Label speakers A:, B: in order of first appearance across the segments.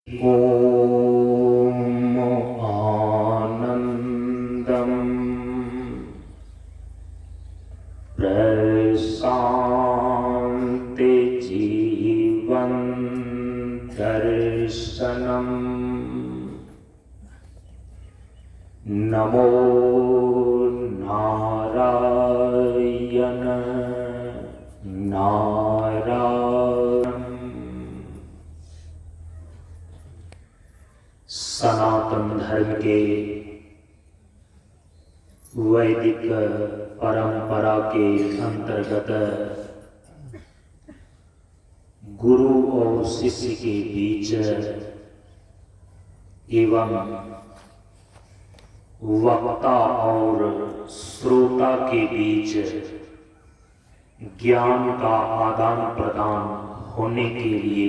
A: ॐ आनन्दं प्रशान्ति जीवन दर्शनम् नमो नारायण नारायण। सनातन धर्म के वैदिक परंपरा के अंतर्गत गुरु और शिष्य के बीच एवं वक्ता और श्रोता के बीच ज्ञान का आदान प्रदान होने के लिए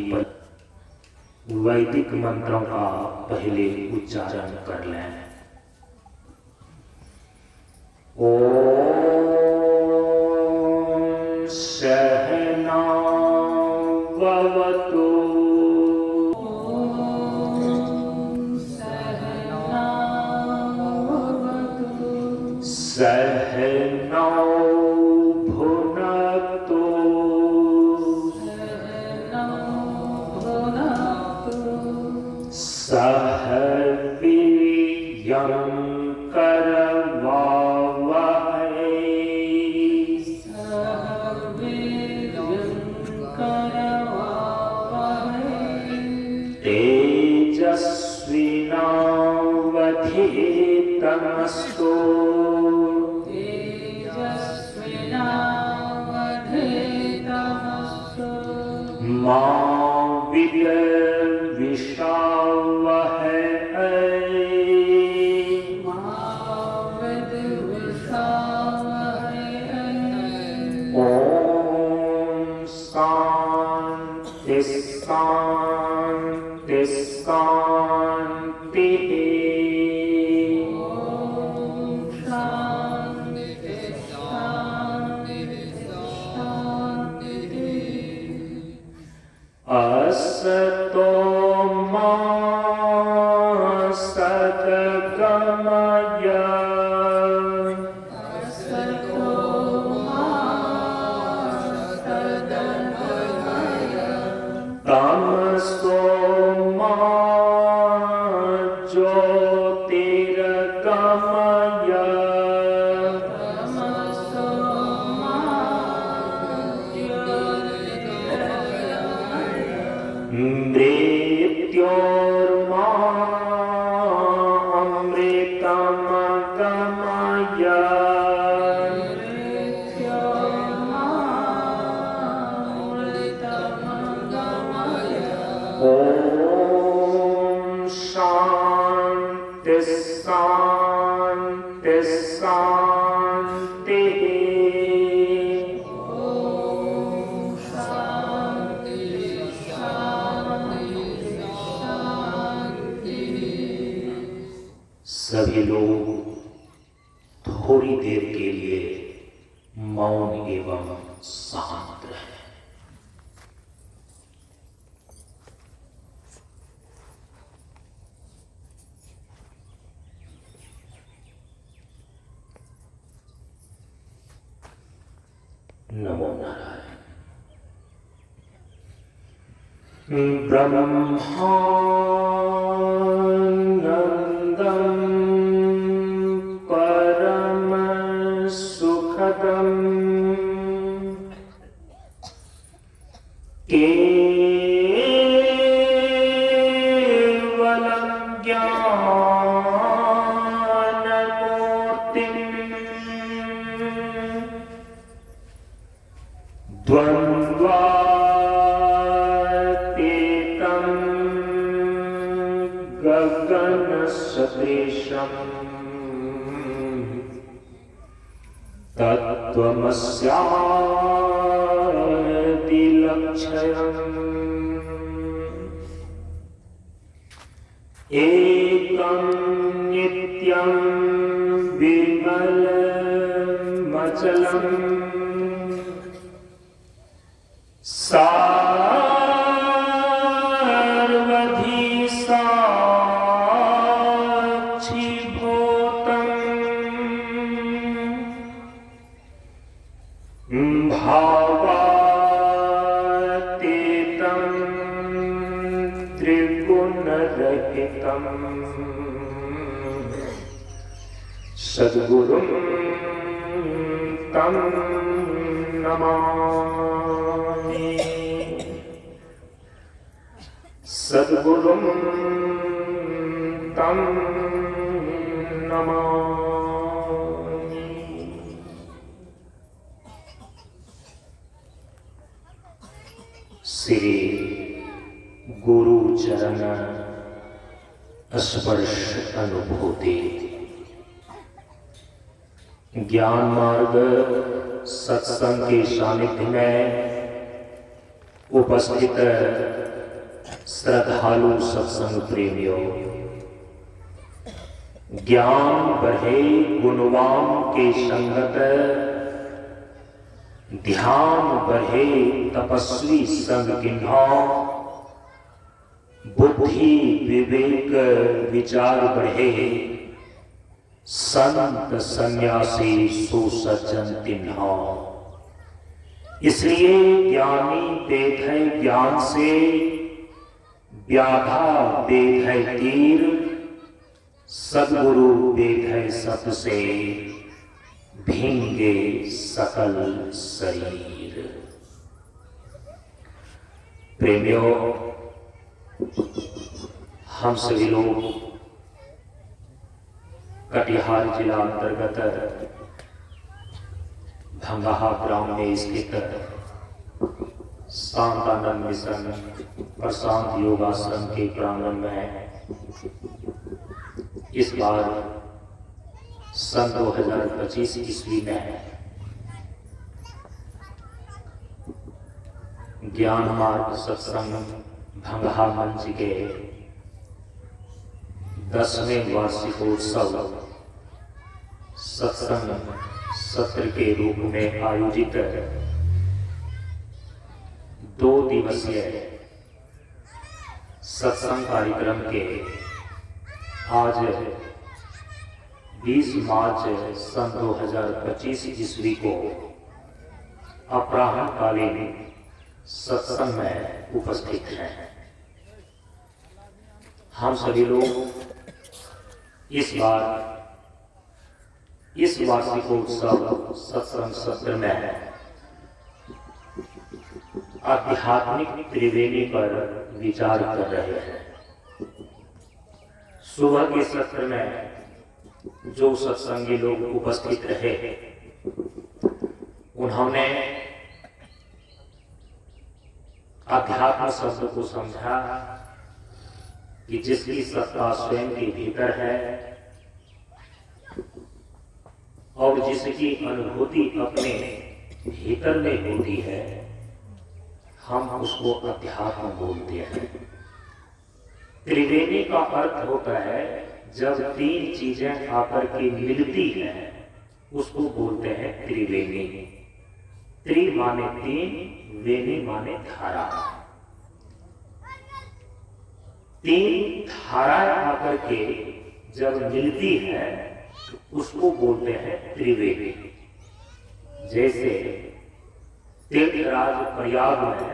A: वैदिक मंत्रों का पहले उच्चारण कर लें। ओम सहना भवतु सहनौ भुनक्तु सह वीर्यं करवावहै तेजस्विनावधीतमस्तु मा विद्विषावहै ओम शांति शांति शांति। असतो मा सद्गमय तमसो मा ज्योतिर्गमय मृत्योर्मा अमृतमगमय ओम शांति शांति शांति। सभी लोग थोड़ी देर के लिए मौन एवं शांत रहे। नमो नारायण। ब्रह्मानंदं परम सुखदं केवलं ज्ञानमूर्तिं द्वन्द्वातीतं गगनसदृशं तत्त्वमस्यादिलक्ष्यम् एकं नित्यं विमलमचलम् सार्वधी साक्षीभूतम् भावातीतं त्रिगुणरहितं सद्गुरुं तं नमामि। सद्गुरुं तं नमामि। श्री गुरु चरण स्पर्श अनुभूति। ज्ञान मार्ग सत्संग के सानिध्य में उपस्थित श्रद्धालु सत्संग प्रेमियों, ज्ञान बढ़े गुणवान के संगत, ध्यान बढ़े तपस्वी संग किन्हा, बुद्धि विवेक विचार बढ़े संत सन्यासी सुसज्जन तिन्हा। इसलिए ज्ञानी वेद है ज्ञान से, व्याधा वेद है तीर, सद्गुरु वेद है सत से, भींगे सकल शरीर। प्रेमियों, हम सभी लोग कटिहार जिला अंतर्गत भंगाहा ग्राम में स्थित शांतानंद मिशन प्रशांत योगाश्रम के प्रांगण में इस बार सन 2025 ईस्वी में ज्ञान मार्ग सत्संग भंगाहा मंच के 10वें वार्षिकोत्सव सत्संग सत्र के रूप में आयोजित 2 दिवसीय सत्संग कार्यक्रम के आज 20 मार्च सन 2025 ईस्वी को अपराह्न कालीन सत्संग में उपस्थित हैं। हम सभी लोग इस बार इस वार्षिकोत्सव सत्संग सत्र में आध्यात्मिक त्रिवेणी पर विचार कर रहे हैं। सुबह के सत्र में जो सत्संगी लोग उपस्थित रहे, उन्होंने अध्यात्म शब्द को समझा कि जिसकी सत्ता स्वयं के भीतर है और जिसकी अनुभूति अपने भीतर में होती है, हम उसको अध्यात्म बोलते हैं। त्रिवेणी का अर्थ होता है जब 3 चीजें आकर के मिलती हैं, उसको बोलते हैं त्रिवेणी। त्रि माने 3, वेणी माने धारा। 3 धाराएं आकर के जब मिलती है उसको बोलते हैं त्रिवेणी। जैसे तीर्थराज प्रयाग में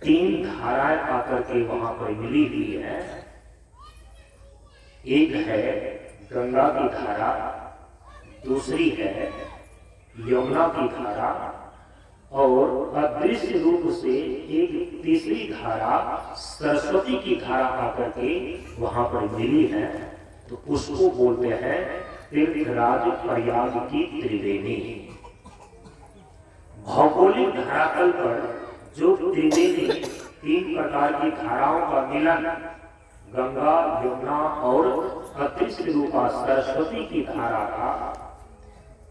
A: 3 धाराएं आकर के वहां पर मिली हुई है। एक है गंगा की धारा, दूसरी है यमुना की धारा और अदृश्य रूप से एक तीसरी धारा सरस्वती की धारा आकर के वहां पर मिली है, तो उसको बोलते हैं तीर्थराज प्रयाग की त्रिवेणी। भौगोलिक धरातल पर जो त्रिवेणी 3 प्रकार की धाराओं का मिलन, गंगा, यमुना और अदृश्य रूपा सरस्वती की धारा का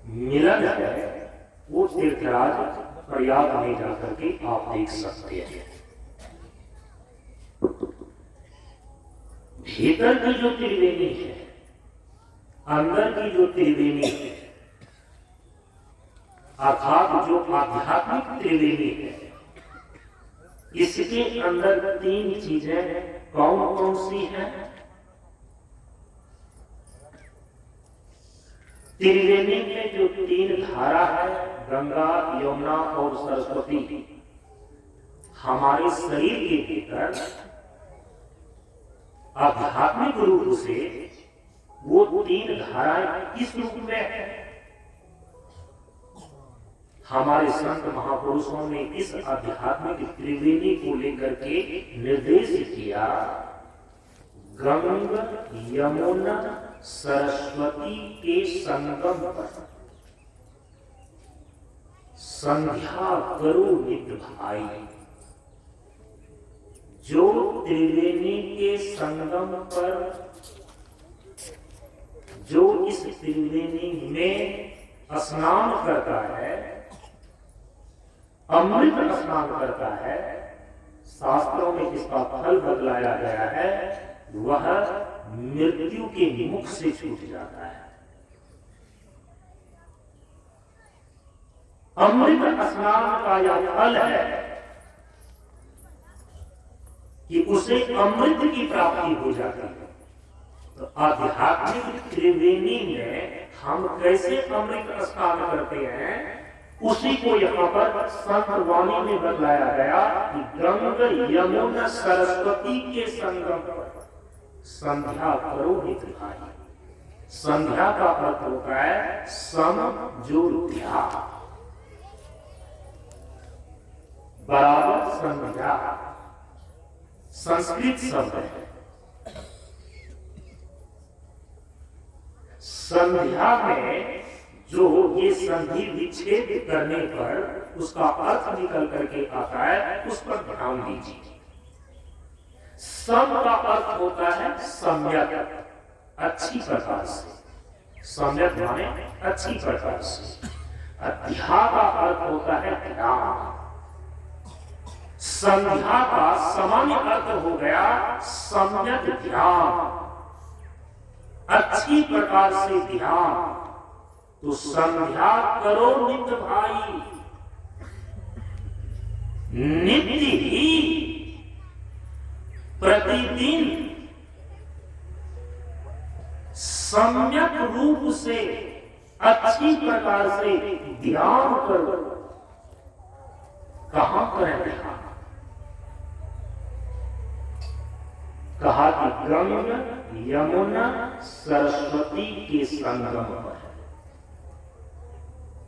A: मिलन है, वो तीर्थराज प्रयाग में जाकर के आप देख सकते हैं। भीतर की जो त्रिवेणी है, अंदर की जो त्रिवेणी है, अर्थात जो आध्यात्मिक त्रिवेणी है, इसके अंदर 3 चीजें कौन कौन सी हैं? त्रिवेणी में जो 3 धारा है, गंगा, यमुना और सरस्वती, हमारे शरीर के भीतर आध्यात्मिक रूप से वो 3 धाराएं किस रूप में है? हमारे संत महापुरुषों ने इस आध्यात्मिक त्रिवेणी को लेकर के निर्देश किया, गंगा यमुना सरस्वती के संगम पर संध्या करो नित्य भाई। जो त्रिवेणी के संगम पर, जो इस त्रिवेणी में स्नान करता है, अमृत स्नान करता है, शास्त्रों में इसका फल बतलाया गया है, वह मृत्यु के मुख से छूट जाता है। अमृत स्नान का यह फल है कि उसे अमृत की प्राप्ति हो जाती है। तो आध्यात्मिक त्रिवेणी में हम कैसे अमृत स्नान करते हैं, उसी को यहाँ पर संत वाणी में बतलाया गया कि गंगा यमुना सरस्वती के संगम पर संध्या करो नित्य भाई। संध्या का अर्थ होता है समझोध्या, बराबर संध्या संस्कृत शब्द है। संध्या में जो ये संधि विच्छेद करने पर उसका अर्थ निकल करके आता है, उस पर ध्यान दीजिए। सम का अर्थ होता है सम्यक, अच्छी प्रकार से। सम्यक माने अच्छी प्रकार से। अध्या का अर्थ होता है ध्यान। संध्या का सामान्य अर्थ हो गया सम्यक ध्यान, अच्छी प्रकार से ध्यान। तो संध्या करो नित्य भाई, नित्य ही प्रतिदिन सम्यक रूप से अच्छी प्रकार से ध्यान करो। कहां करें ध्यान? कहा कि गंगा यमुना सरस्वती के संगम पर।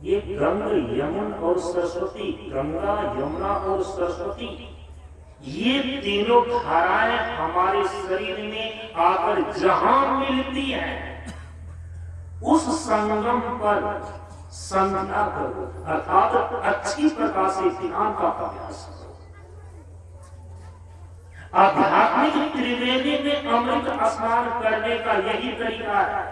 A: ये गंगा यमुना और सरस्वती, गंगा यमुना और सरस्वती, ये तीनों धाराएं हमारे शरीर में आकर जहां मिलती हैं, उस संगम पर संध्या करो, अर्थात अच्छी प्रकार से ध्यान का अभ्यास करो। आध्यात्मिक त्रिवेणी में अमृत स्नान करने का यही तरीका है।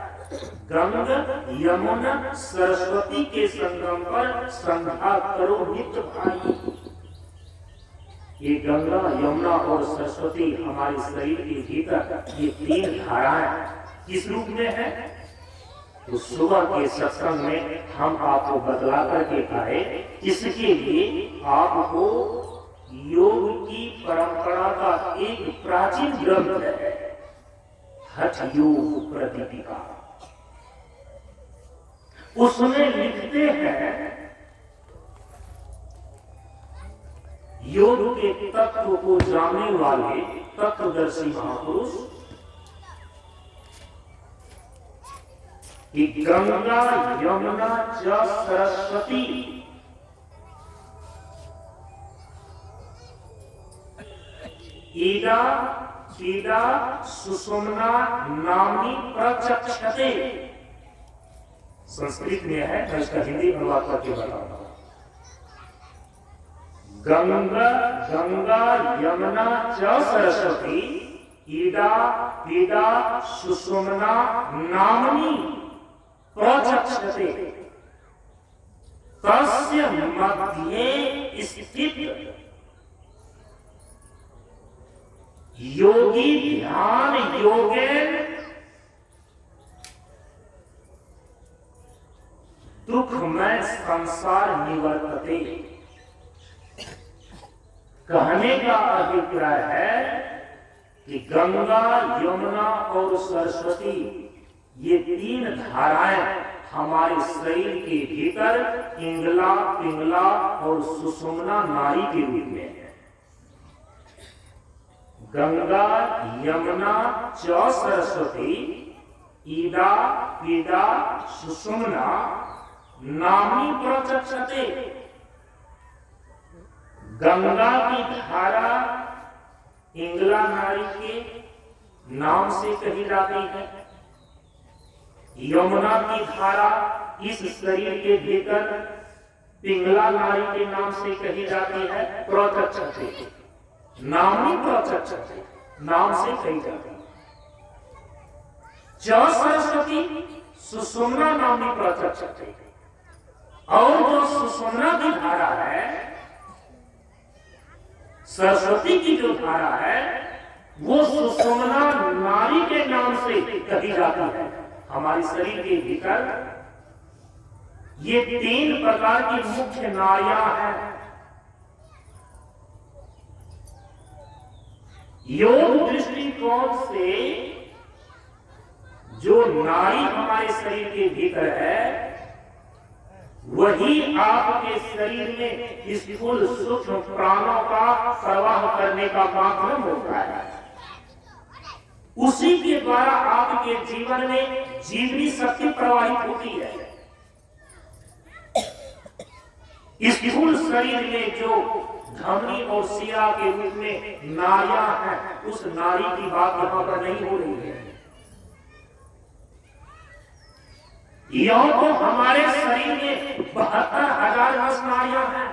A: गंगा यमुना सरस्वती के संगम पर संध्या करो नित्य भाई। ये गंगा यमुना और सरस्वती हमारे शरीर के भीतर ये 3 धाराएं किस रूप में है? तो सुबह के सत्संग में हम आपको बतला करके आए। इसके लिए आपको योग की परंपरा का एक प्राचीन ग्रंथ है, हठ योग प्रदीपिका। उसमें लिखते हैं योग के तत्व को जानने वाले तत्वदर्शी महापुरुष कि गंगा यमुना च सरस्वती ईदा ईदा सुषुम्ना नामी प्रचक्षते। संस्कृत में है, मैं इसका हिंदी अनुवाद करके बताऊंगा। गंगा गंगा यमुना च सरस्वती ईदा ईदा सुषुम्ना नामनी प्रचक्षते। तस्य मध्ये स्थित योगी ध्यान योगेन दुखमय संसार निवर्तते। कहने का अभिप्राय है कि गंगा, यमुना और सरस्वती ये तीन धाराएं हमारे शरीर के भीतर इंगला, पिंगला और सुषुम्ना नाड़ी के रूप में है। गंगा, यमुना च सरस्वती ईदा, पीदा, सुषुम्ना नामी प्रचक्षते। गंगा की धारा इंगला नाड़ी के नाम से कही जाती है। यमुना की धारा इस शरीर के भीतर पिंगला नाड़ी के नाम से कही जाती है। प्रचक्षते नामी प्रचक्षते नाम से कही जाती है। च सरस्वती सुषुम्ना नामी प्रचक्षते। और जो सुषुम्ना की धारा है, सरस्वती की जो धारा है, वो सुषुम्ना नाड़ी के नाम से कही जाती है। हमारे शरीर के भीतर ये तीन प्रकार की मुख्य नाड़ियां हैं। योग दृष्टिकोण से जो नाड़ी हमारे शरीर के भीतर है, वही आपके शरीर में स्थूल सूक्ष्म प्राणों का प्रवाह करने का माध्यम होता है। उसी के द्वारा आपके जीवन में जीवनी शक्ति प्रवाहित होती है। स्थूल शरीर में जो धमनी और शिरा के रूप में नाड़ियां हैं, उस नाड़ी की बात यहां पर नहीं हो रही है। यह तो हमारे शरीर में 72,000 नाड़ियां हैं,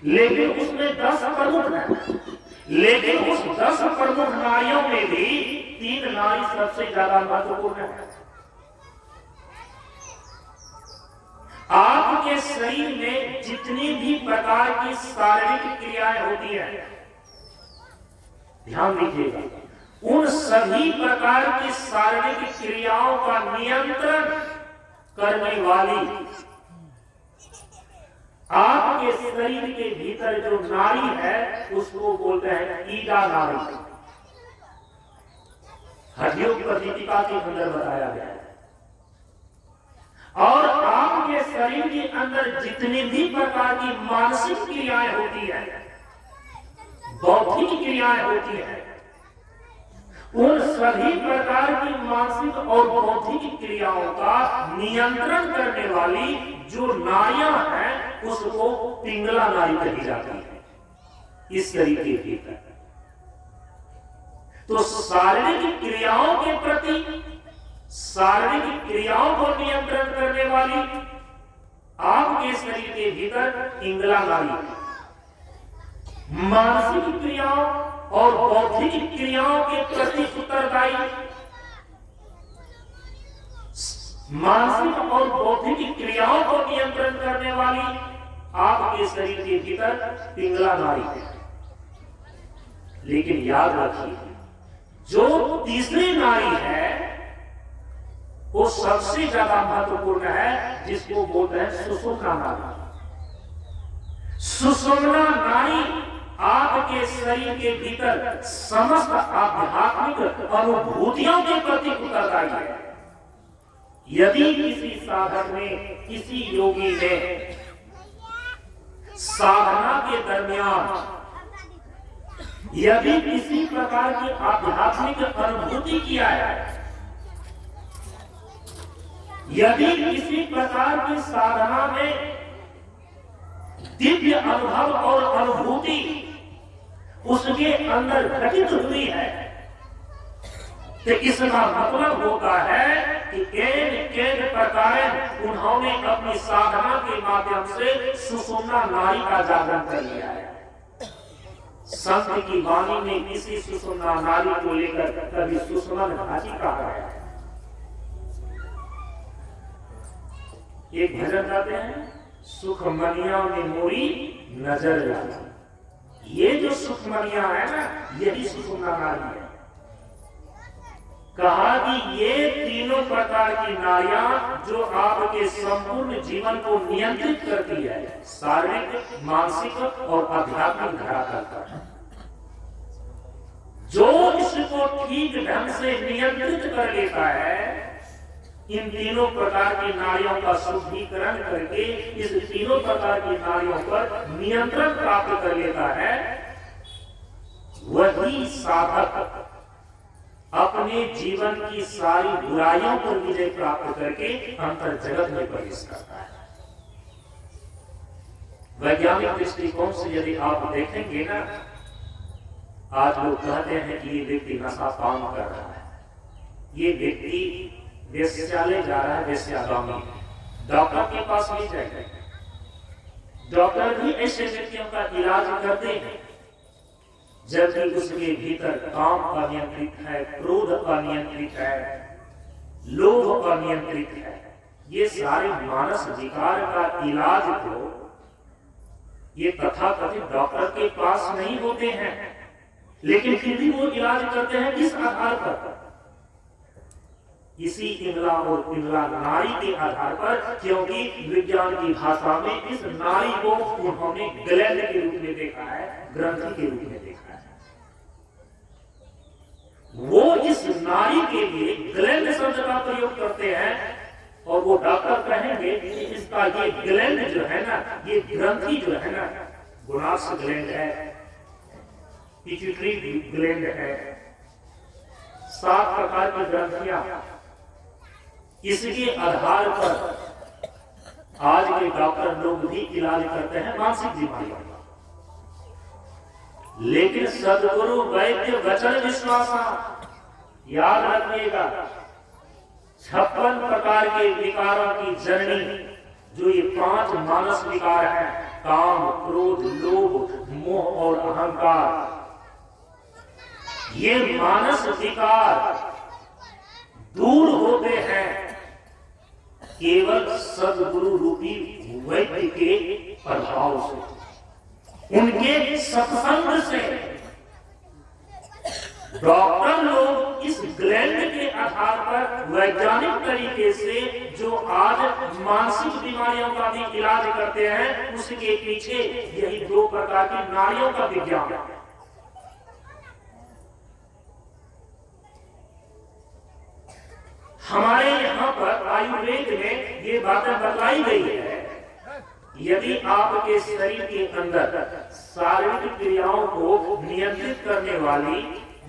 A: लेकिन उसमें 10 प्रमुख हैं। लेकिन उस 10 प्रमुख नाड़ियों में भी 3 नाड़ी सबसे ज्यादा महत्वपूर्ण है। आपके शरीर में जितनी भी प्रकार की शारीरिक क्रियाएं होती हैं, ध्यान दीजिएगा, उन सभी प्रकार की शारीरिक क्रियाओं का नियंत्रण करने वाली आपके शरीर के भीतर जो नाड़ी है, उसको बोलते हैं ईदा नाड़ी। हड्डियों की दीपिका के अंदर बताया गया है। और आपके शरीर के अंदर जितनी भी प्रकार की मानसिक क्रियाएं होती है, बौद्धिक क्रियाएं होती है, उन सभी प्रकार की मानसिक और बौद्धिक क्रियाओं का नियंत्रण करने वाली जो नाड़ियां हैं, उसको पिंगला नाड़ी कही जाती है इस शरीर के भीतर। तो शारीरिक क्रियाओं के प्रति, शारीरिक क्रियाओं को नियंत्रण करने वाली आपके शरीर के भीतर पिंगला नाड़ी, मानसिक क्रियाओं और बौद्धिक क्रियाओं के प्रति उत्तरदायी, मानसिक और बौद्धिक क्रियाओं को नियंत्रण करने वाली आपके शरीर के भीतर पिंगला नाड़ी है। लेकिन याद रखिए, जो तीसरी नाड़ी है वो सबसे ज्यादा महत्वपूर्ण है, जिसको बोलते हैं सुषुम्ना नाड़ी। सुषुम्ना नाड़ी आपके शरीर के भीतर समस्त आध्यात्मिक अनुभूतियों के प्रति उत्तरदायी है। यदि किसी साधक ने, किसी योगी ने साधना के दरमियान यदि किसी प्रकार की आध्यात्मिक अनुभूति किया है, यदि किसी प्रकार की साधना में दिव्य अनुभव और अनुभूति उसके अंदर घटित हुई है, तो इसका मतलब होता है कि केन प्रकार उन्होंने अपनी साधना के माध्यम से सुषुम्ना नाड़ी का जागरण कर लिया है। संत की वाणी में किसी सुषुम्ना नाड़ी को लेकर कभी सुषुम्न घाटी कहा गया है। एक भजन गाते हैं, सुखमनिया में मोरी नजर लगी। ये जो सुखमनिया है ना, यही सुषुम्ना नाड़ी है। कहा कि ये तीनों प्रकार की नाड़ियां जो आपके संपूर्ण जीवन को नियंत्रित करती है, शारीरिक, मानसिक और आध्यात्मिक धरातल पर, जो इसको ठीक ढंग से नियंत्रित कर लेता है, इन तीनों प्रकार की नाड़ियों का शुद्धिकरण करके इस तीनों प्रकार की नाड़ियों पर नियंत्रण प्राप्त कर लेता है, वही साधक अपने जीवन की सारी बुराइयों पर विजय प्राप्त करके अंतर जगत में प्रवेश करता है। वैज्ञानिक दृष्टिकोण से यदि आप देखेंगे ना, आज लोग कहते हैं कि ये व्यक्ति नशा पान कर रहा है, ये व्यक्ति वेश्यालय जा रहा है, वेश्यागामी, डॉक्टर के पास नहीं जाएगा। डॉक्टर भी ऐसे व्यक्तियों का इलाज करते हैं जबकि उसके भीतर काम अनियंत्रित है, क्रोध अनियंत्रित है, लोभ अनियंत्रित है। ये सारे मानस विकार का इलाज तो ये तथाकथित डॉक्टर के पास नहीं होते हैं, लेकिन फिर भी वो इलाज करते हैं किस आधार पर? इसी इंद्रा और पिंगला नाड़ी के आधार पर, क्योंकि विज्ञान की भाषा में इस नाड़ी को उन्होंने ग्लैंड के रूप में देखा है, ग्रंथि के रूप में देखा है। वो इस नाड़ी के लिए ग्लैंड शब्द का प्रयोग करते हैं और वो डॉक्टर कहेंगे कि इसका ये ग्लैंड जो है ना, ये ग्रंथि जो है ना, गोनाड्स ग्लैंड है, पिट्यूटरी ग्लैंड है, 7 प्रकार की ग्रंथियां, इसके आधार पर आज के डॉक्टर लोग भी इलाज करते हैं मानसिक बीमारियों का। लेकिन सदगुरु वैद्य वचन विश्वासा, याद रखिएगा, 56 प्रकार के विकारों की जननी जो ये 5 मानस विकार हैं, काम, क्रोध, लोभ, मोह और अहंकार, ये मानस विकार दूर होते हैं केवल सदगुरु रूपी वैद्य के प्रभाव से, उनके सत्संग से। डॉक्टर लोग इस ग्लैंड के आधार पर वैज्ञानिक तरीके से जो आज मानसिक बीमारियों का भी इलाज करते हैं, उसके पीछे यही 2 प्रकार की नाड़ियों का विज्ञान है। हमारे यहाँ पर आयुर्वेद में ये बातें बताई गई है, यदि आपके शरीर के अंदर शारीरिक क्रियाओं को नियंत्रित करने वाली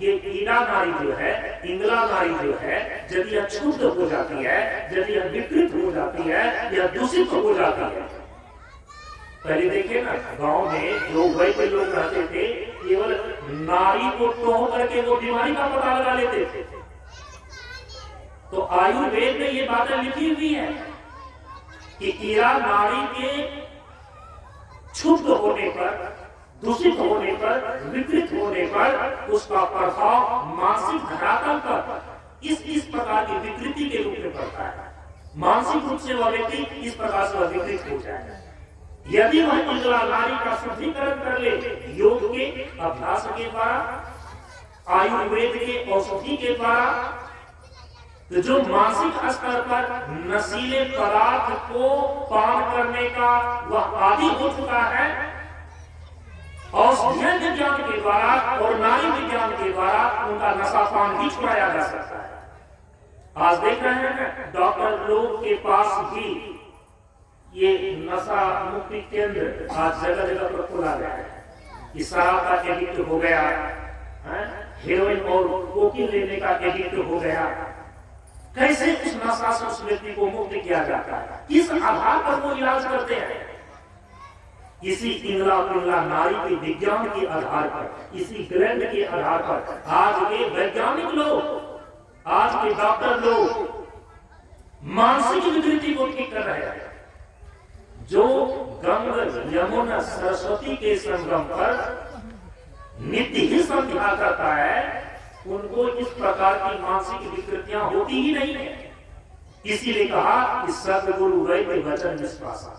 A: ये कीड़ा नाड़ी जो है, इंगला नाड़ी जो है, यदि यह क्षुब्ध हो जाती है, यदि यह विकृत हो जाती है या दूषित हो जाती है। पहले देखिए ना, गांव में जो वैद्य लोग रहते थे, केवल नाड़ी को टोह करके वो बीमारी का पता लगा लेते थे। तो आयुर्वेद में ये बातें लिखी हुई है कि कीड़ा नाड़ी के क्षुब्ध होने पर, दूषित होने पर, विकृत होने पर उसका प्रभाव मानसिक धरातल पर इस प्रकार की विकृति के रूप में पड़ता है। मानसिक रूप से वह व्यक्ति इस प्रकार से विकृत हो जाए। यदि वह इंद्रा नाड़ी का शुद्धिकरण कर ले योग के अभ्यास के द्वारा, आयुर्वेद के औषधि के द्वारा, तो जो मानसिक स्तर पर नशीले पदार्थ को पान करने का वह आदी हो चुका है, औषधीय विज्ञान के द्वारा और नाड़ी विज्ञान के द्वारा उनका नशा पान भी छुड़ाया जा सकता है। आज देख रहे हैं डॉक्टर लोग के पास भी ये नशा मुक्ति केंद्र आज जगह जगह पर खोला गया है। इस शराब का एडिक्ट हो गया, हेरोइन और कोकीन लेने का एडिक्ट हो गया, कैसे उस नशा से उस व्यक्ति को मुक्त किया जाता है, किस आधार पर वो इलाज करते हैं? इसी इंगला पिंगला नाड़ी के विज्ञान के आधार पर, इसी ग्लैंड के आधार पर आज के वैज्ञानिक लोग, आज के डॉक्टर लोग मानसिक विकृति को ठीक कर रहे हैं। जो गंगा यमुना सरस्वती के संगम पर नित्य ही संध्या करता है, उनको इस प्रकार की मानसिक विकृतियां होती ही नहीं है। इसीलिए कहा कि सदगुरु वैद्य वचन विश्वास,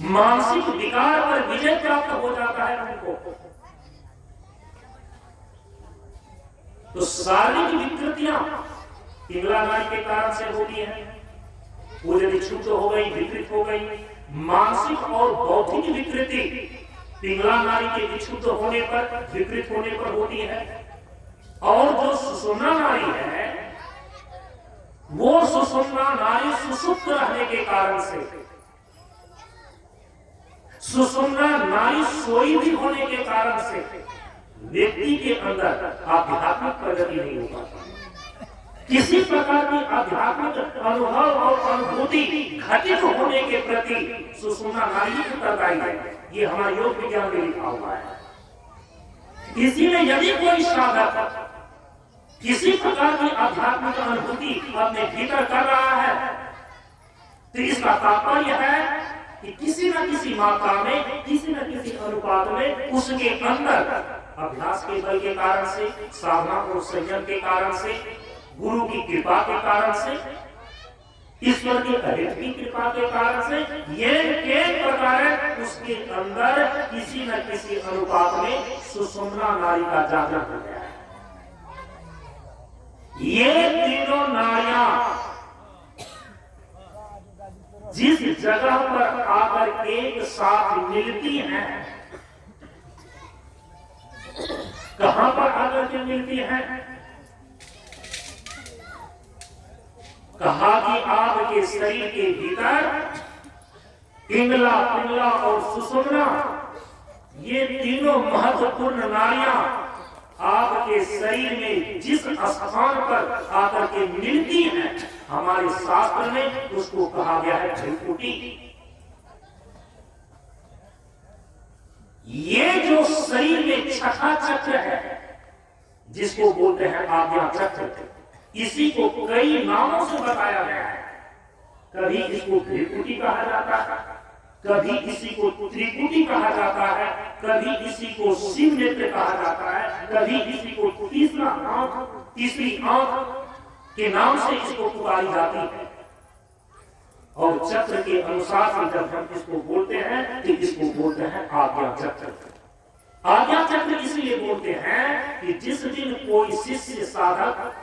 A: मानसिक विकार पर विजय प्राप्त हो जाता है उनको। तो शारीरिक विकृतियां पिंगला नाड़ी के कारण से होती है, वो यदि क्षुब्ध हो गई, विकृत हो गई। मानसिक और बौद्धिक विकृति पिंगला नाड़ी के विक्षुब्ध होने पर, विकृत होने पर होती है। और जो सुषुम्ना नाड़ी है वो सुषुम्ना नाड़ी सुषुप्त रहने के कारण से, सुषुम्ना नाड़ी सोई भी होने के कारण से व्यक्ति के अंदर आध्यात्मिक प्रगति नहीं हो पाती। किसी प्रकार की आध्यात्मिक अनुभव और अनुभूति घटित होने के प्रति सुषुम्ना नाड़ी उत्तरदायी है। ये हमारा योग विज्ञान में लिखा हुआ है। किसी में यदि कोई साधक किसी प्रकार की आध्यात्मिक अनुभूति अपने भीतर कर रहा है तो इसका तात्पर्य है कि किसी न किसी मात्रा में, किसी न किसी अनुपात में उसके अंदर अभ्यास के बल के कारण से, साधना और संयम के कारण से, गुरु की कृपा के कारण से, ईश्वर के अहित की कृपा के कारण से ये एक प्रकार उसके अंदर किसी न किसी अनुपात में सुषुम्ना नाड़ी का जागरण हो गया है। ये तीनों नाड़ियां जिस जगह पर आकर एक साथ मिलती हैं, कहां पर आकर के मिलती हैं? कहा कि आपके शरीर के भीतर पिंगला, पिंगला और सुषुम्ना ये तीनों महत्वपूर्ण नाड़ियां आपके शरीर में जिस स्थान पर आकर के मिलती हैं, हमारे शास्त्र में उसको कहा गया है भ्रुकुटी। ये जो शरीर में छठा चक्र है जिसको बोलते हैं आज्ञा चक्र, इसी को कई नामों से बताया गया है। कभी इसको भ्रुकुटी कहा जाता है, कभी इसी को त्रिकुटी कहा जाता है, कभी इसी को शिव नेत्र कहा जाता है, कभी इसी को तीसरा आंख, तीसरी आंख के नाम से इसको पुकारी जाती है। और चक्र के अनुसार से जब हम इसको बोलते हैं तो इसको बोलते हैं आज्ञा चक्र। आज्ञा चक्र इसलिए बोलते हैं कि जिस दिन कोई शिष्य साधक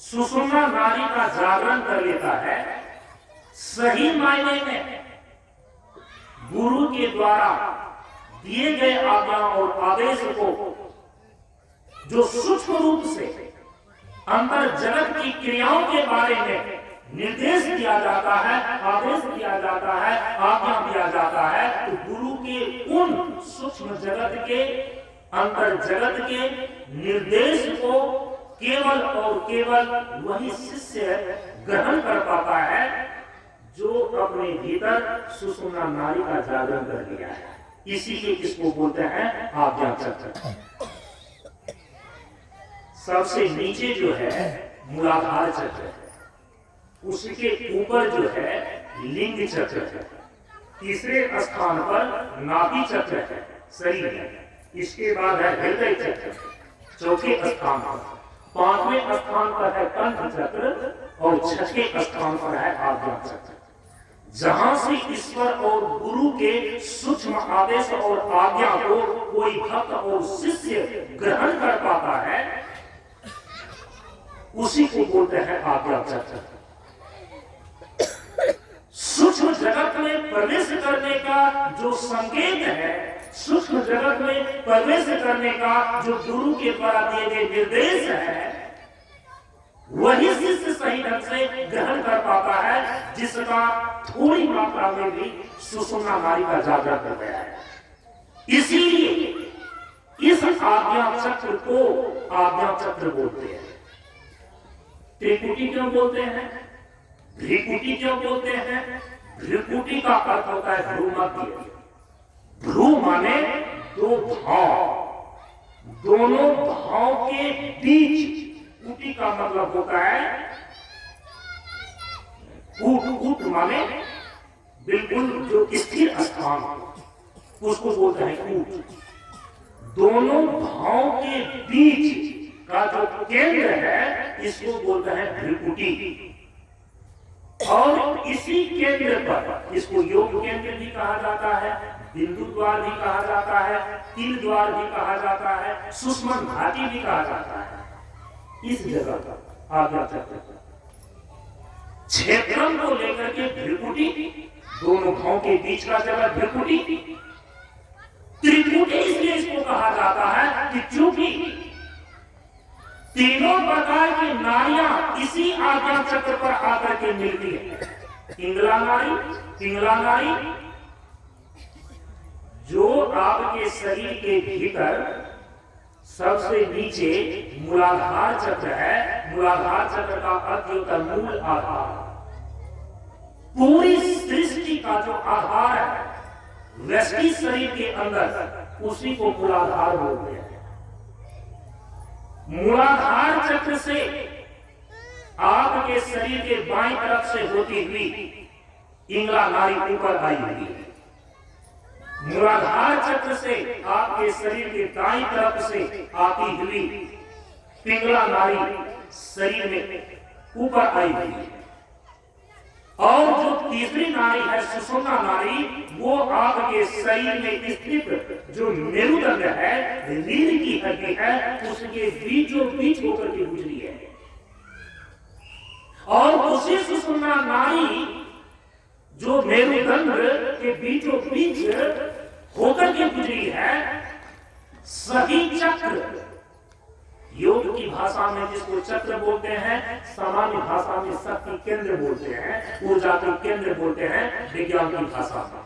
A: सुषुम्ना नाड़ी का जागरण कर लेता है, सही मायने में गुरु के द्वारा दिए गए आज्ञा और आदेश को जो सूक्ष्म रूप से अंतर जगत की क्रियाओं के बारे में निर्देश दिया जाता है, आदेश दिया जाता है, आज्ञा दिया जाता है, तो गुरु के उन सूक्ष्म जगत के, अंतर जगत के निर्देश को केवल और केवल वही शिष्य ग्रहण कर पाता है जो अपने भीतर सुषुम्ना नाड़ी का जागरण कर लिया है। इसी के इसको बोलते हैं आज्ञा चक्र। सबसे नीचे जो है मूलाधार चक्र है, उसके ऊपर जो है लिंग चक्र है, तीसरे स्थान पर नाभि चक्र है, शरीर है, इसके बाद है हृदय चक्र, चौथे स्थान पर, पांचवें स्थान पर है कंठ चक्र और छठे स्थान पर है आज्ञा चक्र। जहां से ईश्वर और गुरु के सूक्ष्म आदेश और आज्ञा को कोई भक्त और शिष्य ग्रहण कर पाता है, उसी को बोलते हैं आज्ञा चक्र। सूक्ष्म जगत में प्रवेश करने का जो संकेत है, सूक्ष्म जगत में प्रवेश करने का जो गुरु के द्वारा दिए गए निर्देश है, वही शिष्य सही ढंग से ग्रहण कर पाता है जिसका थोड़ी मात्रा में भी सुषुम्ना नाड़ी का जागरण कर गया है। इसीलिए इस आज्ञा चक्र को आज्ञा चक्र बोलते हैं। त्रिकुटी क्यों बोलते हैं? भ्रुकुटी क्यों बोलते हैं? भ्रुकुटी का अर्थ होता है भ्रूमध्य। भ्रू माने दो भाव, दोनों भाव के बीच, कुटी का मतलब होता है कूट, कूट माने बिल्कुल जो स्थिर स्थान, उसको बोलते हैं कूट। दोनों भाव के बीच का जो केंद्र है इसको बोलते हैं भ्रुकुटी। और इसी केंद्र पर इसको योग केंद्र भी कहा जाता है, बिंदु द्वार भी कहा जाता है, तिल द्वार भी कहा जाता है, सुषुम्ना घाटी भी कहा जाता है। इस जगह पर आज्ञा चक्र क्षेत्रम को लेकर के भ्रुकुटी, दोनों भावों के बीच का जगह भ्रुकुटी। त्रिकुटी इसलिए इसको कहा जाता है कि चूंकि तीनों प्रकार की नारियां इसी आज्ञा चक्र पर आकर के मिलती है। पिंगला नारी, पिंगला नारी जो आपके शरीर के भीतर सबसे नीचे मूलाधार चक्र है। मूलाधार चक्र का अर्थ होता है मूल आधार। पूरी सृष्टि का जो आधार है व्यष्टि शरीर के अंदर, उसी को मूलाधार बोलते हैं। मूलाधार चक्र से आपके शरीर के बाईं तरफ से होती हुई पिंगला नारी ऊपर आई हुई है। मूलाधार चक्र से आपके शरीर के दाईं तरफ से आती हुई पिंगला नारी शरीर में ऊपर आई हुई है। और जो तीसरी नारी है सुषुम्ना नारी, वो आपके शरीर में स्थित जो मेरुदंड है, रीढ़ की हड्डी है, उसके बीचों बीच होकर के गुजरी है। और उसी सुषुम्ना नारी जो मेरुदंड के बीचों बीच होकर के गुजरी है, सही चक्र, योग की भाषा में जिसको चक्र बोलते हैं, सामान्य भाषा में शक्ति केंद्र बोलते हैं, ऊर्जा के केंद्र बोलते हैं विज्ञान की भाषा में।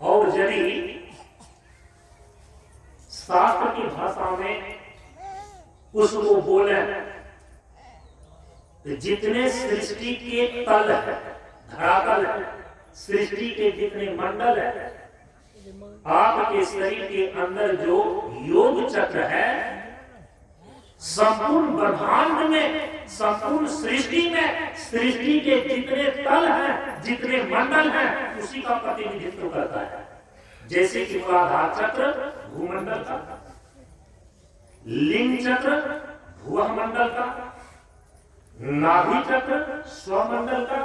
A: और यदि शास्त्र की भाषा में उसको बोले तो जितने सृष्टि के तल है, धरातल है, सृष्टि के जितने मंडल है, आपके शरीर के अंदर जो योग चक्र है, संपूर्ण ब्रह्मांड में, संपूर्ण सृष्टि में, सृष्टि के जितने तल हैं, जितने मंडल हैं, उसी का प्रतिनिधित्व करता है। जैसे कि मूलाधार चक्र भूमंडल का, लिंग चक्र भुवः मंडल का, नाभि चक्र स्वमंडल का,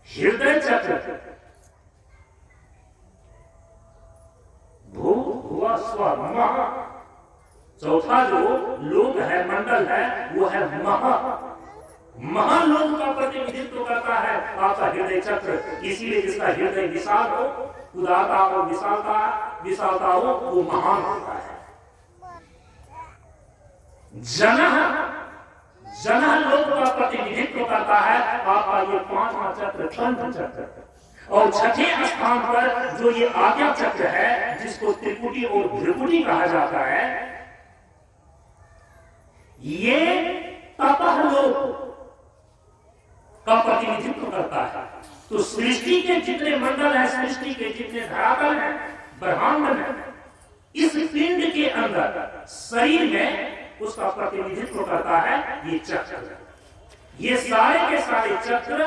A: हृदय चक्र भू भुवः स्व महा, चौथा जो लोक है, मंडल है, वो है महालोक का प्रतिनिधित्व करता है आपका हृदय चक्र। इसीलिए जिसका हृदय विशाल हो, उदारता और विशालता हो, वो महान होता है। जनः लोक का प्रतिनिधित्व करता है आपका ये पांचवा चक्र, तंत्र चक्र। और छठे स्थान पर जो ये आज्ञा चक्र है, जिसको त्रिपुटी और भ्रिकुटी कहा जाता है, ये तपः लोक का प्रतिनिधित्व करता है। तो सृष्टि के जितने मंडल हैं, सृष्टि के जितने धरातल हैं, ब्रह्मांड में, इस पिंड के अंदर शरीर में उसका प्रतिनिधित्व करता है ये चक्र। ये सारे के सारे चक्र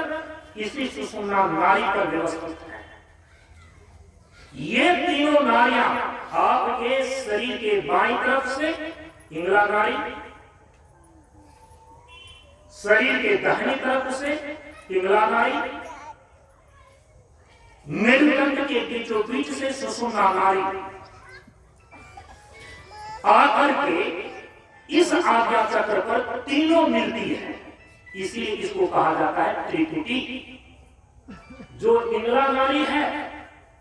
A: इसी सुषुम्ना नारी पर व्यवस्थित है। ये तीनों नारियां आपके शरीर के बाईं तरफ से पिंगला नारी, शरीर के दाहिनी तरफ से पिंगला नारी, मेरुदंड के बीचों बीच से सुषुम्ना नारी आकर के इस आज्ञा चक्र पर तीनों मिलती है। इसलिए इसको कहा जाता है त्रिपुटी। जो पिंगला नारी है,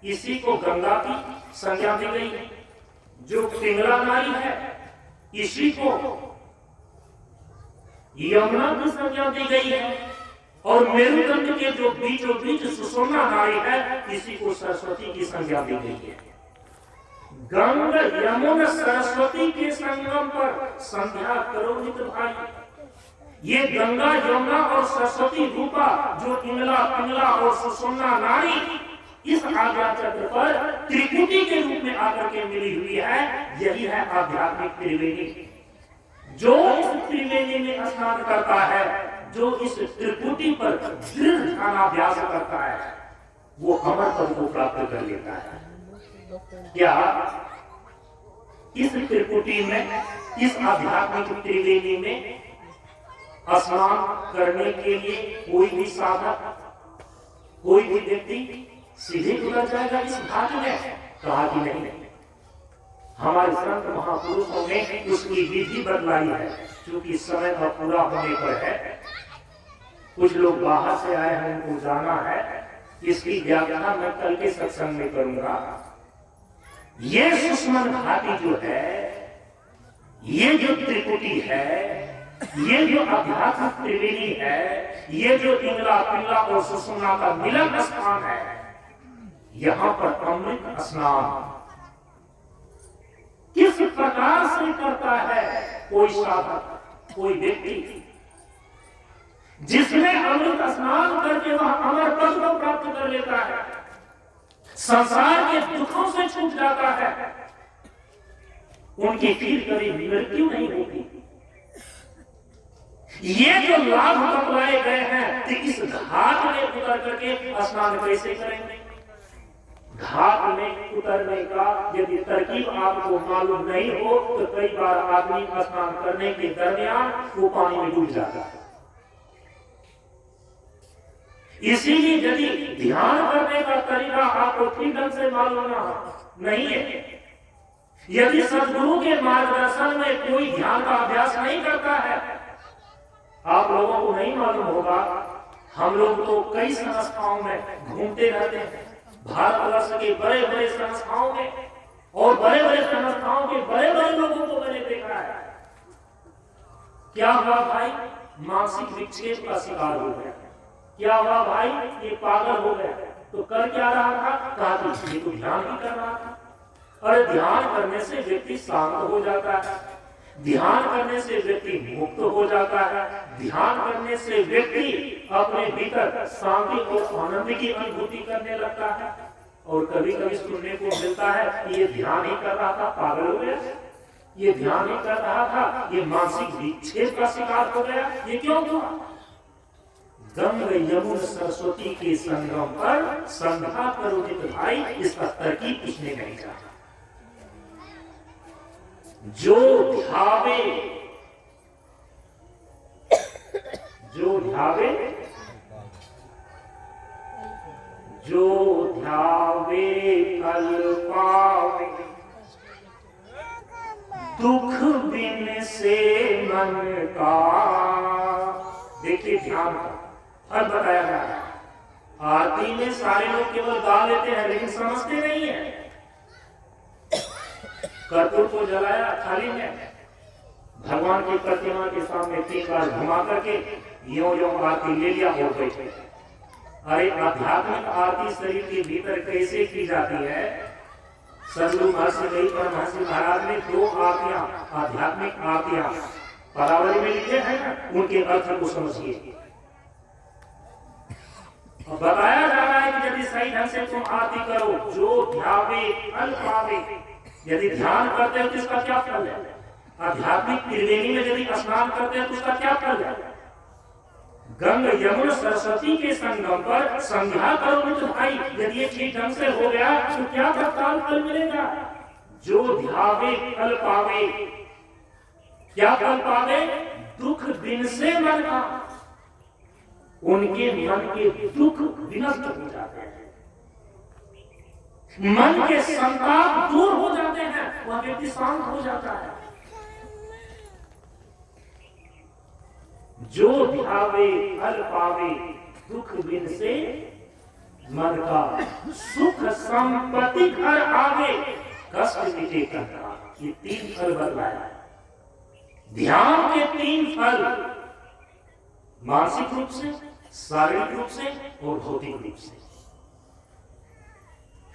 A: इसी को गंगा की संज्ञा दी गई है। जो पिंगला नारी है, इसी को यमुना की संज्ञा दी गई है। और मेरुदंड के जो बीचों बीच सुषुम्ना नारी है, इसी को सरस्वती की संज्ञा दी गई है। गंगा यमुना सरस्वती के संगम पर संध्या करो मित्र भाई। ये गंगा यमुना और सरस्वती रूपा जो पिंगला और सुषुम्ना नारी इस आज्ञा चक्र पर त्रिपुटी के रूप में आकर के मिली हुई है। यही है आध्यात्मिक त्रिवेणी। जो इस त्रिवेणी में स्नान करता है, जो इस त्रिपुटी पर दृढ़ ध्यानाभ्यास करता है, वो अमर पद को प्राप्त कर लेता है। क्या इस त्रिपुटी में, इस आध्यात्मिक त्रिवेणी में स्नान करने के लिए कोई भी साधक, कोई भी व्यक्ति सीधे उतर जाएगा इस घाट में? कहा कि नहीं। हमारे संत महापुरुषों ने उसकी विधि बदलाई है, क्योंकि समय का पूरा होने पर है। कुछ लोग बाहर से आए हैं, उनको जाना है। इसकी व्याख्या मैं कल के सत्संग में करूंगा। ये सुषुम्ना घाटी जो है, ये जो त्रिकुटी है, ये जो अध्यात्म त्रिवेणी है, ये जो इंगला पिंगला और सुषुम्ना का मिलन स्थान है, यहां पर अमृत स्नान किस प्रकार से करता है कोई साधक, कोई व्यक्ति जिसने अमृत स्नान करके वह अमर पद को प्राप्त कर लेता है, संसार के दुखों से छूट जाता है, उनकी फिर कभी मृत्यु नहीं होती। ये जो लाभ बतलाए गए हैं, तो इस घाट में उतर करके स्नान कैसे करेंगे? घाट में उतरने का यदि तरकीब आपको मालूम नहीं हो तो कई बार आदमी स्नान करने के दरमियान वो पानी में डूब जाता है। इसीलिए यदि ध्यान करने का तरीका आपको ठीक ढंग से मालूम नहीं है, यदि सद्गुरु के मार्गदर्शन में कोई ध्यान का अभ्यास नहीं करता है, आप लोगों को नहीं मालूम होगा, हम लोग तो कई संस्थाओं में घूमते रहते हैं, भारतवर्ष के बड़े बड़े संस्थाओं में, और बड़े बड़े संस्थाओं के बड़े बड़े लोगों को मैंने देखा है। क्या हुआ भाई? मानसिक विक्षेप का शिकार हो गया। क्या हुआ भाई? ये पागल हो गया। तो कर क्या रहा था? कहा कि ये तो ध्यान ही कर रहा था। अरे ध्यान करने से व्यक्ति शांत हो जाता है, ध्यान करने से व्यक्ति मुक्त हो जाता है, ध्यान करने से व्यक्ति अपने भीतर शांति और आनंद की अनुभूति करने लगता है। और कभी कभी सुनने को मिलता है कि ये ध्यान ही कर रहा था, पागल हो गया, ये ध्यान ही कर रहा था, ये मानसिक विक्षेप का शिकार हो गया। ये क्यों हुआ? गंगा यमुना सरस्वती के संगम पर संध्या करोगे भाई, इसका तरकीब उसने नहीं जाना। जो ध्यावे, जो ध्यावे, जो ध्यावे कल पावे, दुख बिन से मन का। देखिए ध्यान का अर्थ बताया जा रहा है। आरती में सारे लोग केवल गा लेते हैं लेकिन समझते नहीं है। कर्पूर को जलाया थाली में, भगवान की प्रतिमा के सामने 3 बार घुमा करके यों यों आरती ले लिया और बैठे। अरे आध्यात्मिक आरती शरीर के भीतर कैसे की जाती है? सदगुरु महर्षि परमहंस महाराज ने 2 आरतियां, आध्यात्मिक आरतियां पदावली में लिखे हैं, उनके अर्थ को समझिए। बताया जा रहा है कि यदि सही ढंग से तुम आरती करो, जो ध्यावे फल पावे, यदि ध्यान करते हो तो इसका क्या फल है? आध्यात्मिक त्रिवेणी में यदि स्नान करते हैं तो उसका क्या फल है? गंगा यमुना सरस्वती के संगम पर संध्या करोगे तो भाई, यदि ये ठीक ढंग से हो गया तो क्या तत्काल फल मिलेगा? जो ध्यावे फल पावे। क्या फल पावे? दुख दिन से मन का, उनके मन के दुख विनष्ट हो जाते हैं, मन के संताप दूर हो जाते हैं, वह व्यक्ति शांत हो जाता है। जो ध्यावे फल पावे, दुख बिन से मन का, सुख संपत्ति घर आवे, कष्ट मिटे कंका। ये 3 फल बतलाया। ध्यान के 3 फल, मानसिक रूप से, शारीरिक रूप से और भौतिक रूप से।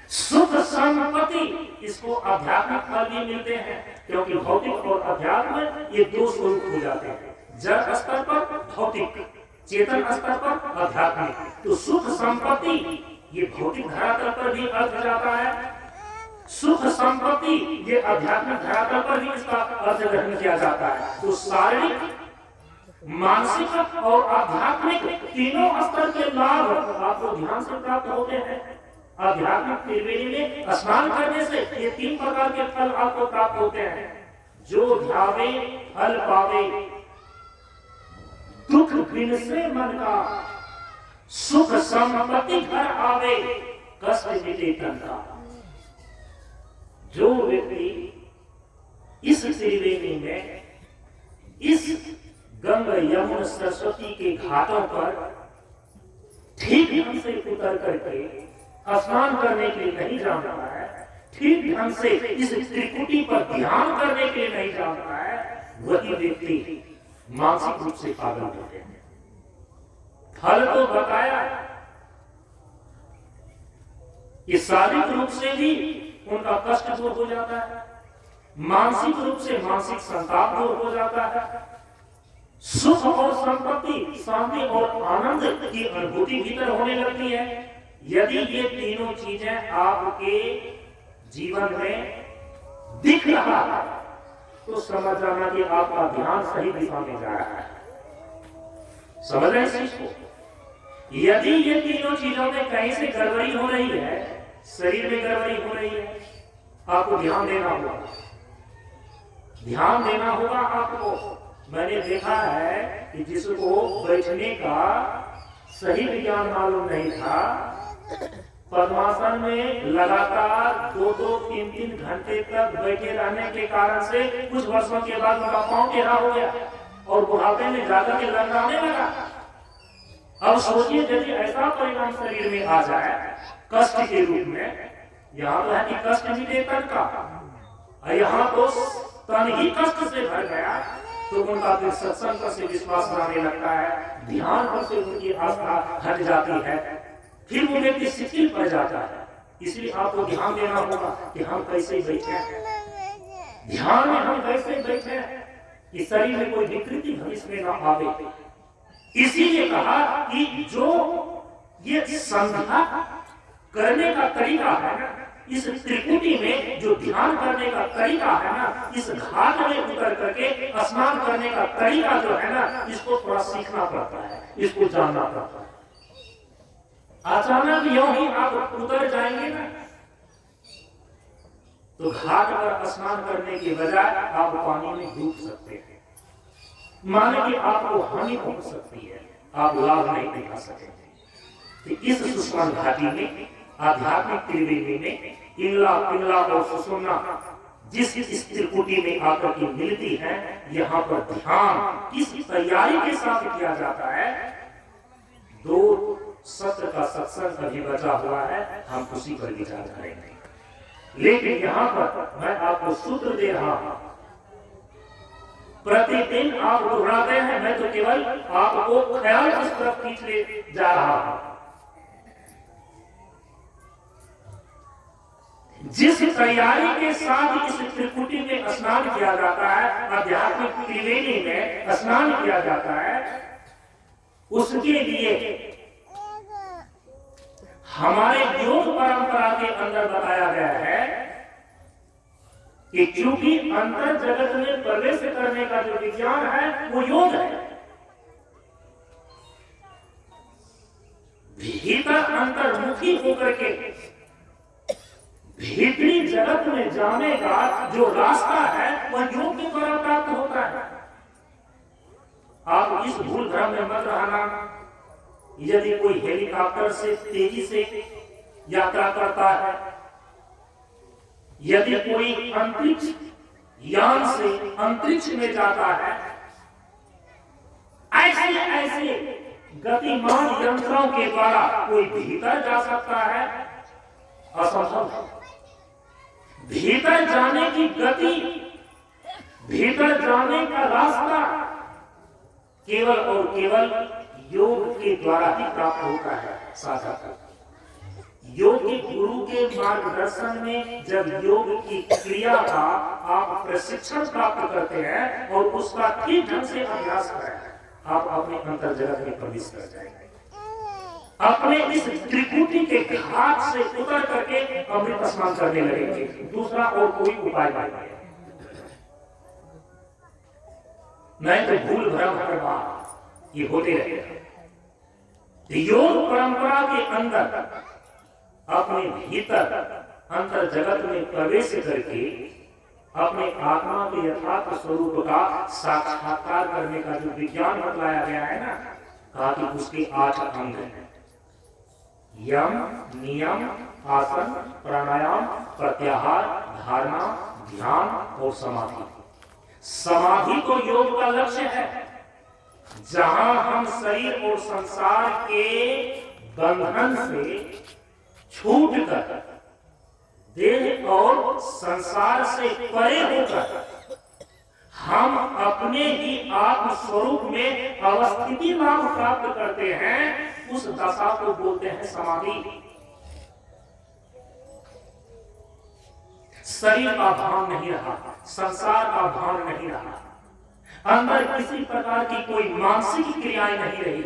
A: सुख संपत्ति, इसको आध्यात्मिक फल भी मिलते हैं, क्योंकि भौतिक और अध्यात्म ये 2 स्वरूप हो जाते हैं। जड़ स्तर पर भौतिक, चेतन स्तर पर आध्यात्मिक। तो सुख संपत्ति ये भौतिक धरातल पर भी अर्थ जाता है, सुख संपत्ति ये आध्यात्मिक धरातल पर भी इसका अर्थ ग्रहण किया जाता है। तो शारीरिक, मानसिक और आध्यात्मिक तीनों स्तर के लाभ आपको ध्यान से प्राप्त होते हैं। आध्यात्मिक त्रिवेणी में स्नान करने से ये 3 प्रकार के फल आपको प्राप्त होते हैं। जो ध्यावे फल पावे, दुख बिन से मन का, सुख संपत्ति घर आवे, कष्ट मिटे तन का। जो व्यक्ति इस त्रिवेणी में, इस गंगा यमुना सरस्वती के घाटों पर ठीक ढंग से उतर करके स्नान करने के लिए नहीं जानता है, ठीक ढंग से इस त्रिकुटी पर ध्यान करने के लिए नहीं जानता है, वही व्यक्ति मानसिक रूप से पागल होते हैं। फल तो बताया कि शारीरिक रूप से भी उनका कष्ट दूर हो जाता है, मानसिक रूप से मानसिक संताप दूर हो जाता है, सुख और संपत्ति, शांति और आनंद की अनुभूति भीतर होने लगती है। यदि ये तीनों चीजें आपके जीवन में दिख रहा है तो समझ जाना कि आपका ध्यान सही दिशा में जा रहा है। समझ रहे हैं इसको? यदि ये तीनों चीजों में कहीं से गड़बड़ी हो रही है, शरीर में गड़बड़ी हो रही है, आपको ध्यान देना होगा, ध्यान देना होगा आपको। मैंने देखा है कि जिसको बैठने का सही विज्ञान मालूम नहीं था, पद्मासन में लगातार 2-3 घंटे तक बैठे रहने के कारण से कुछ वर्षों के बाद उनका पांव टेढ़ा हो गया और बुढ़ापे में जाकर के लड़ाने लगा। अब सोचिए यदि ऐसा परिणाम शरीर में आ जाए कष्ट के रूप में, यहाँ तो है कि कष्ट मिले तन का, यहाँ तो तन ही कष्ट से भर गया, तो उनका फिर सत्संग पर से विश्वास आने लगता है, ध्यान पर से उनकी आस्था हट जाती है, फिर वो व्यक्ति शिथिल पड़ जाता है। इसलिए आपको ध्यान देना होगा कि हम कैसे बैठे हैं, ध्यान में हम कैसे बैठे हैं कि शरीर में कोई विकृति भविष्य में ना आवे। इसीलिए कहा कि जो ये संध्या करने का तरीका है ना, इस त्रिकुटी में जो ध्यान करने का तरीका है ना, इस घाट में उतर करके स्नान करने का तरीका जो है ना, इसको थोड़ा सीखना पड़ता है, इसको जानना पड़ता है। अचानक यूं ही आप उतर जाएंगे ना, तो घाट पर स्नान करने के बजाय आप पानी में डूब सकते हैं, माने कि आपको हानि पहुंच सकती है, आप लाभ नहीं दिखा सकेंगे। तो इस सुषुम्ना घाटी में, आध्यात्मिक त्रिवेणी में, इंगला, पिंगला और सुषुम्ना जिस त्रिकुटी में आकर के मिलती है, यहाँ पर ध्यान किस तैयारी के साथ किया जाता है। 2 सत्र का सत्संग अभी बचा हुआ है, हम उसी पर विचार करेंगे। लेकिन यहाँ पर मैं आपको सूत्र दे रहा हूं, प्रतिदिन आप दोहराते हैं, मैं तो केवल आपको ख्याल इस तरफ खींच ले जा रहा हूं। जिस तैयारी के साथ इस त्रिकुटी में स्नान किया जाता है, आध्यात्मिक त्रिवेणी में स्नान किया जाता है, उसके लिए हमारे योग परंपरा के अंदर बताया गया है कि क्योंकि अंतर जगत में प्रवेश करने का जो विज्ञान है वो योग है। भीतर अंतर्मुखी होकर के भीतरी जगत में जाने का जो रास्ता है वह योग के द्वारा प्राप्त होता है। आप इस भूल भ्रम में मत रहना। यदि कोई हेलीकॉप्टर से तेजी से यात्रा करता है, यदि कोई अंतरिक्ष यान से अंतरिक्ष में जाता है, ऐसे ऐसे गतिमान यंत्रों के द्वारा कोई भीतर जा सकता है? असंभव है। भीतर जाने की गति, भीतर जाने का रास्ता केवल और केवल योग के द्वारा ही प्राप्त होता है। साधक योगी गुरु के मार्गदर्शन में जब योग की क्रिया का आप प्रशिक्षण प्राप्त करते हैं और उसका ठीक ढंग से अभ्यास करें, आप अपने अंतर जगत में प्रवेश कर जाएंगे। अपने इस त्रिकुटी के घाट से उतर करके अमृत स्नान करने लगेंगे। दूसरा और कोई उपाय नहीं है, नहीं तो भूल भ्रम हर बार ये होते रहेगा। योग परंपरा के अंदर अपने भीतर अंतर जगत में प्रवेश करके अपने आत्मा के यथार्थ स्वरूप का साक्षात्कार करने का जो विज्ञान बतलाया गया है ना, कहा कि उसके 8 अंग हैं। यम, नियम, आसन, प्राणायाम, प्रत्याहार, धारणा, ध्यान और समाधि। समाधि तो योग का लक्ष्य है, जहां हम शरीर और संसार के बंधन से छूटकर देह और संसार से परे होकर हम अपने ही आत्म स्वरूप में अवस्थिति लाभ प्राप्त करते हैं, उस दशा को बोलते हैं समाधि। शरीर का भान नहीं रहा, संसार का भान नहीं रहा, अंदर किसी प्रकार की कोई मानसिक क्रियाएं नहीं रही,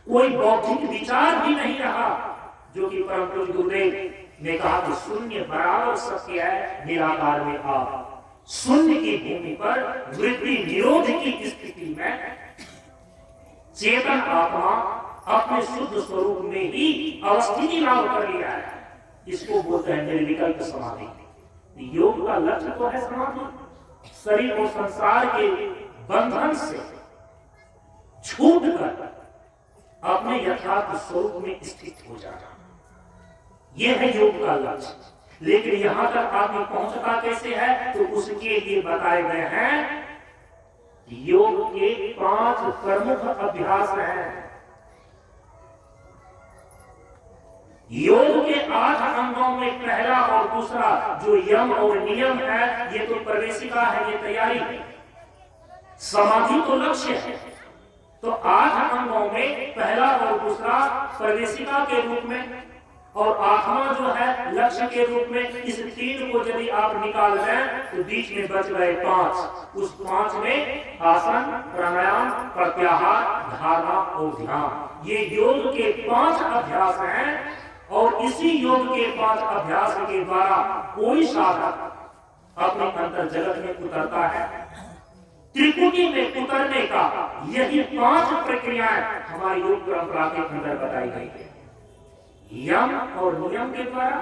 A: कोई बौद्धिक विचार भी नहीं रहा, जो कि परम पूज्य गुरुदेव ने कहा कि शून्य बराबर सत्य है, निराकार में आप। शून्य की भूमि पर वृत्ति निरोध की स्थिति में चेतन आत्मा अपने शुद्ध स्वरूप में ही अवस्थिति लाभ कर लिया है। इसको बोलते हैं निर्विकल्प समाधि। योग का लक्ष्य तो है समाधि, शरीर और संसार के बंधन से छूटकर अपने यथार्थ स्वरूप में स्थित हो जाना, यह है योग का लक्ष्य। लेकिन यहां तक आदमी पहुंचता कैसे है, तो उसके लिए बताए गए हैं योग के 5 प्रमुख अभ्यास हैं। योग के 8 अंगों में पहला और दूसरा जो यम और नियम है, ये तो प्रवेशिका है, ये तैयारी है। समाधि तो लक्ष्य है, तो 8 अंगों में पहला और दूसरा प्रवेशिका के रूप में, और 8वां जो है लक्ष्य के रूप में। इस 3 को यदि आप निकाल दें तो बीच में बच गए 5। उस 5 में आसन, प्राणायाम, प्रत्याहार, धारणा और ध्यान, ये योग के 5 अभ्यास हैं। और इसी योग के 5 अभ्यास के द्वारा कोई साधक अपने अंतर जगत में उतरता है। त्रिकुटी में उतरने का यही 5 प्रक्रियाएं हमारी योग परंपरा के अंदर बताई गई है। यम और नियम के द्वारा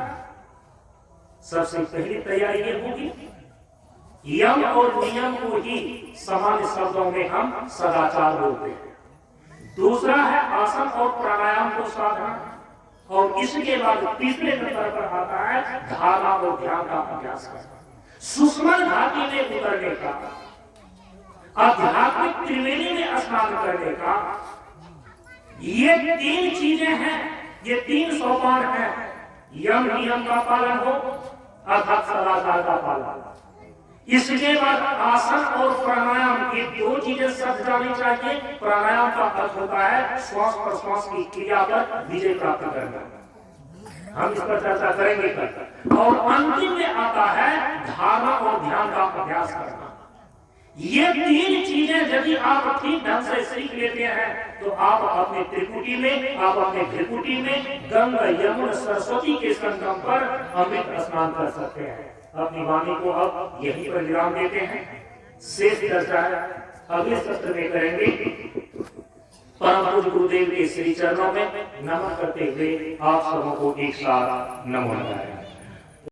A: सबसे पहली तैयारी ये होगी, यम और नियम को ही सामान्य शब्दों में हम सदाचार बोलते हैं। दूसरा है आसन और प्राणायाम को साधना, और इसके बाद तीसरे नंबर पर आता है धारणा और ध्यान का अभ्यास करना। सुषुम्ना घाटी में उतरने का, आध्यात्मिक त्रिवेणी में स्नान करने का, ये 3 चीजें हैं, ये 3 सोपान हैं। यम नियम का पालन हो अर्थात सदाचार का पालन। इसके बाद आसन और प्राणायाम, ये 2 चीजें सद जानी चाहिए। प्राणायाम का अर्थ होता है श्वास प्रश्वास की क्रिया पर विजय प्राप्त करना, हम इस पर चर्चा करेंगे कल। और अंतिम में आता है धारणा और ध्यान का अभ्यास करना। ये 3 चीजें यदि आप ठीक ढंग से सीख लेते हैं तो आप अपने त्रिकुटी में, आप अपने त्रिकुटी में गंगा यमुना सरस्वती के संगम पर अमृत स्नान कर सकते हैं। अपनी वाणी को अब यहीं पर विराम देते हैं। शेष चर्चा अगले सत्र में करेंगे। परम पूज्य गुरुदेव के श्री चरणों में नमन करते हुए आप सबों को एक साथ नमो नारायण।